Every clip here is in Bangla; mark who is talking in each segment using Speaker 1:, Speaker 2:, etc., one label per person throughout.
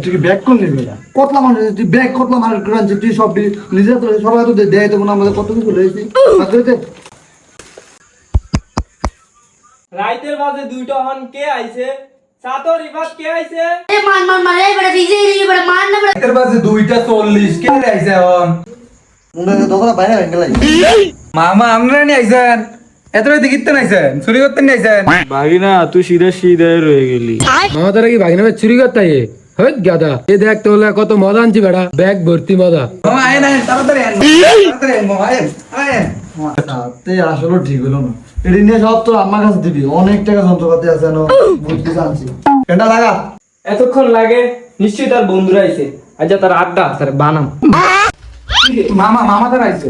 Speaker 1: তুই কি ব্যাগ কোন নিবি কতলা মানুষ তুই ব্যাগ কতলা মানুষ করে আনছিস তুই সব নিজে তো সবাই তো দেয় তো আমাদের কত কিছু রয়েছে
Speaker 2: রাইতের বাজে 2টা হন কে আইছে সাতো রিভাত কে আইছে
Speaker 3: এ মান মান মান এই বড় ভিজে এই বড় মান না বড়
Speaker 4: এর বাজে 2:40 কে আইছে এখন
Speaker 1: মুন্ডা দোকানে বাইরে ভেঙ্গলাই
Speaker 4: মামা আমরা নি আইছেন এত রাতে কিত্তে নাইছেন চুরি করতে নি আইছেন
Speaker 2: ভাগিনা তুই সিধা সিধা রয়ে গেলি
Speaker 5: মামা তারা কি ভাগিনা চুরি করতে আইয়ে হইত গাদা এ দেখ তোলা কত মজা আনছি বেড়া ব্যাগ ভর্তি মজা
Speaker 4: মামা আয় না তাড়াতাড়ি আয় তাড়াতাড়ি আয় মামা আয় আয়
Speaker 1: তাতে আসলে ঠিক হলো না এটি নিয়ে সব তো আমার কাছে দিবি অনেক টাকা যন্ত্রপাতি আছে না বুঝতে জানছি এটা লাগা
Speaker 2: এতক্ষণ লাগে নিশ্চয়ই তার বন্ধুরা আইছে আচ্ছা তার আড্ডা তার বানাম
Speaker 4: মামা মামা তারা আইছে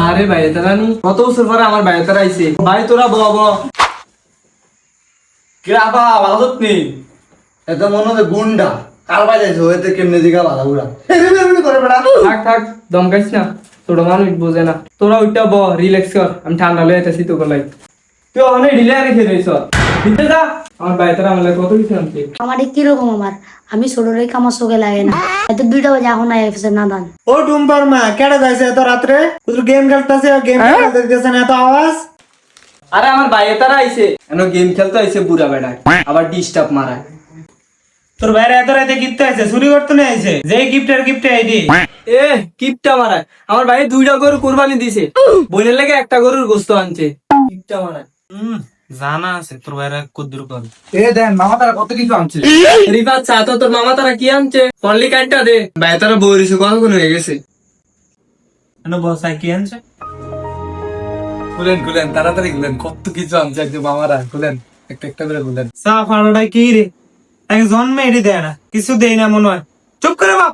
Speaker 2: আরে ভাই তারা নি কত বছর পরে আমার ভাই তারা আইছে ভাই তোরা ব
Speaker 1: কে আবা ভালো নি এত মনে হয় গুন্ডা কার বাইরে যাইছো এতে কেমনে দিগা ভালো উড়া করে বেড়া
Speaker 2: থাক থাক দমকাইস না ছোট মানুষ বোঝে না তোরা ওইটা ব রিল্যাক্স কর আমি ঠান্ডা লয়ে আইতাছি তো গলাই তুই অনেক ঢিলে রেখে রইছ দিতে যা আমার ভাই তারা আমার কত কিছু আনছে
Speaker 3: আমার কি রকম আমার আমি ছোট রে কামা চোখে লাগে না এত 2টা বাজে এখন আই এসে না দান
Speaker 6: ও টুম্পার মা কেডা যাইছে এত রাত্রে তুই গেম খেলতাছে গেম খেলতে দিতেছ না এত আওয়াজ
Speaker 2: আরে আমার ভাই তারা আইছে এনো গেম খেলতে আইছে বুড়া বেড়া আবার ডিস্টার্ব মারায়
Speaker 6: তোর বাইরে এত রাতে গিফট আইছে চুরি করতে না আইছে যে গিফট আইডি
Speaker 2: এ কিপটা মারায় আমার ভাই 2টা গরু কুরবানি দিছে বোনের লাগে একটা গরুর গোস্ত আনছে কিপটা মারায়
Speaker 6: জানা আছে তোর বাইরে কুদ্দুর কর
Speaker 4: এ দেন মামা তারা কত কিছু আনছে
Speaker 2: রিফাত চা তো তোর মামা তারা কি আনছে পল্লি কাটটা দে ভাই তারা বইরিছে কতক্ষণ হয়ে গেছে
Speaker 6: এনো বসাই কি আনছে
Speaker 4: খুলেন খুলেন তাড়াতাড়ি খুলেন কত কিছু আনছে একদম মামারা খুলেন একটা একটা করে খুলেন
Speaker 6: চা ফাড়াটা কি রে এক জন্মে এটি দেয় না কিছু দেই না মনে হয় চুপ করে বাপ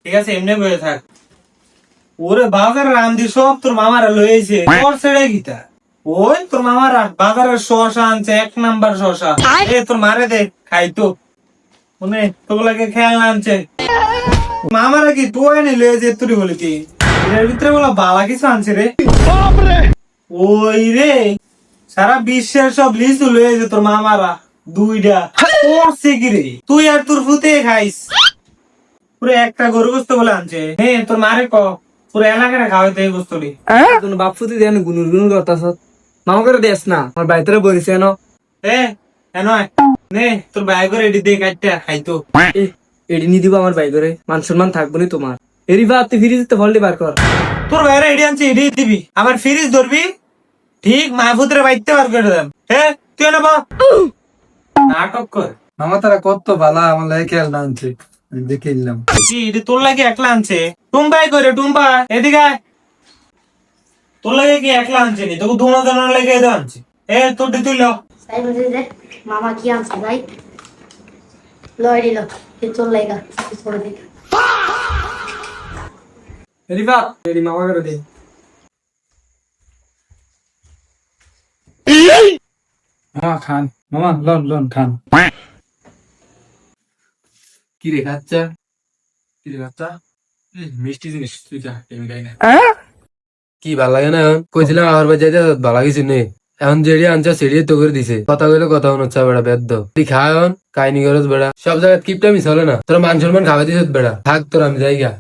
Speaker 6: ঠিক আছে এমনি বসে থাক ওরে বাজারের রামদি সব তোর মামারা লইছে তোর ছেড়ে গিতা ওই তোর মামারা বাজারের শশা আনছে 1 নাম্বার শশা এ তোর মারে দে খাইতো মনে তোগুলাকে খেয়াল আনছে মামারা কি তুই এনে লইছে তুই বলি কি এর ভিতরে বলা বালা কিছু আনছে রে ওই রে সারা বিশ্বের সব লিচু লইছে তোর মামারা 2টা পড়ছে কি রে তুই আর তোর ফুতে খাইস পুরো একটা গরু গোস্ত বলে আনছে হ্যাঁ তোর মারে ক পুরো এলাকাটা খাওয়াইতে এই গোস্তটি
Speaker 2: তোর বাপফুতি দেন গুনুর গুনুর করতাছ মামা করে দেস না আমার ভাই তারা বইরিছে এনো
Speaker 6: এ নয় নে তোর ভাই করে এটি দিয়ে কাটতে খাইতো
Speaker 2: এডি নি দিব আমার ভাই করে মান সম্মান থাকবো নি তোমার এরি বাপ তুই ফিরে দিতে ভল্টি বার কর
Speaker 6: তোর ভাইরা এডি আনছে এডি দিবি আমার ফ্রিজ ধরবি ঠিক মাহফুতের বাইতে বার করে দেন হ্যাঁ তুই না বা নাটক কর
Speaker 4: মামা তারা কত ভালো আমার লাগে খেয়াল না আনছে আমি দেখে নিলাম
Speaker 6: কি এটি তোর লাগে একলা আনছে টুম্পাই করে টুম্পা এদিকে আয়। তোর লাগে কি একলা আনছে নি তোকে 2 জনের লাগে এটা আনছে এ তোর তুই ল
Speaker 3: তাই বলে দে মামা কি আনছে ভাই লয় দিল এ তোর লাগা ছোট দিকে
Speaker 2: এরি বাপ এরি মামা করে দে
Speaker 4: মামা খান মামা লন লন খান কি রে খাচ্ছা কি রে খাচ্ছা মিষ্টি জিনিস তুই যা আমি খাই না
Speaker 5: কি ভাল লাগে না এখন কইছিলাম আমার বাড়ি যাইতে ভাল কিছু নেই এখন যেড়ি আনছা সেড়ি তো করে দিছে কথা কইলে কথা হচ্ছে বেড়া বেদ্য তুই খা এখন কাহিনী করস বেড়া সব জায়গায় কিপটা মিস হলে না তোরা মান সম্মান খাওয়া দিস বেড়া থাক তোর আমি যাই গা